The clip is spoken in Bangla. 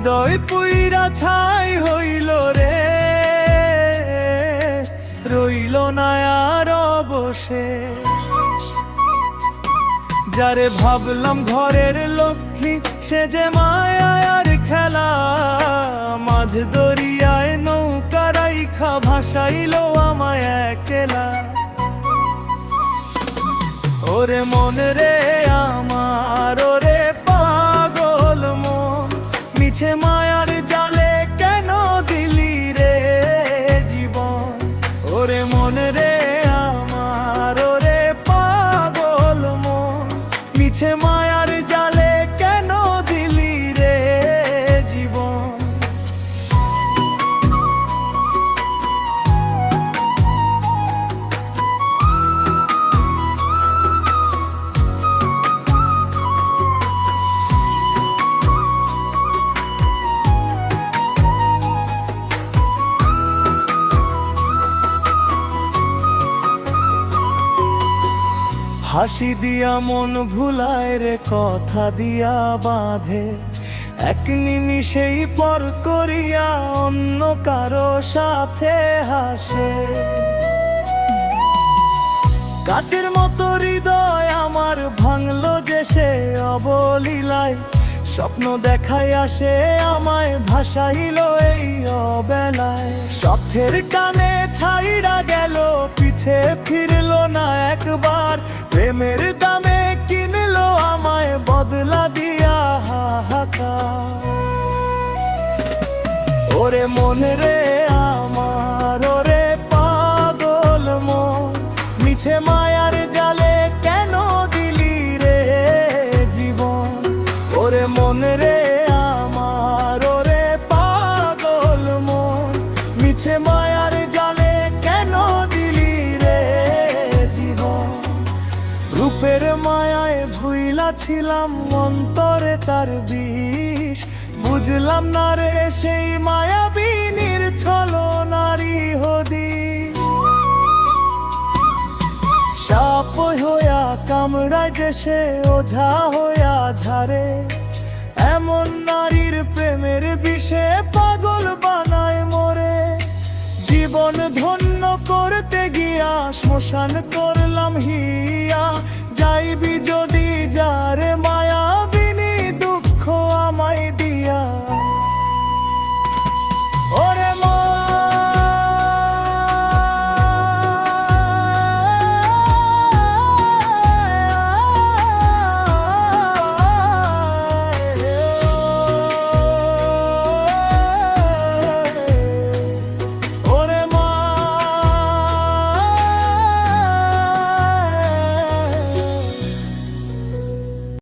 হৃদয় পুইরা ছাই হইল রে, রইল না আর বসে। যারে ভাবলাম ঘরের লক্ষ্মী, সে যে মায়া আর খেলা, মাঝ দরিয়ায় নৌকা রাইখা ভাসাইল আমায় একলা। ওরে মন রে আমার, ওরে পাগল মন, মিছে মায়ার জালে কেন দিলি রে জীবন। ওরে মন রে আমার, ওরে পাগল মন, মিছে মায়ার জালে কেন দিলি রে জীবন। হাসি দিয়া মন ভুলায় রে, কথা দিয়া বাঁধে, এক নিমিষেই পর করিয়া অন্য কারো সাথে হাসে। কাচের মতো হৃদয় আমার ভাঙলো যে সে অবলীলায়, স্বপ্ন দেখাই আসে আমায় ভাসাইল এই অবেলায়। স্বপ্নের টানে ছাইড়া গেল, পিছে ফিরলো না একবার, প্রেমের দামে কিনলো আমায় বদলা দিয়া হাহাকার। ওরে মন রে আমার, ওরে পাগল মন, মিছে মায়ার জালে কেন দিলি রে জীবন। ওরে মন রে আমার, ওরে পাগল মন, মিছে মায়ার জালে কেন দিলি রে জীবন। রূপের মায়ায় ভুইলা ছিলাম অন্তরে তার বিষ, বুঝলাম না রে সেই মায়াবিনীর ছলনারি হদিস। সাপ হইয়া কামড়ায় যে সে ওঝা হইয়া ঝারে, এমন নারীর প্রেমের বিষে পাগল বানায় মোরে। জীবন ধন্য করতে গিয়া শ্মশান করলাম হিয়া, যাইবি যদি যারে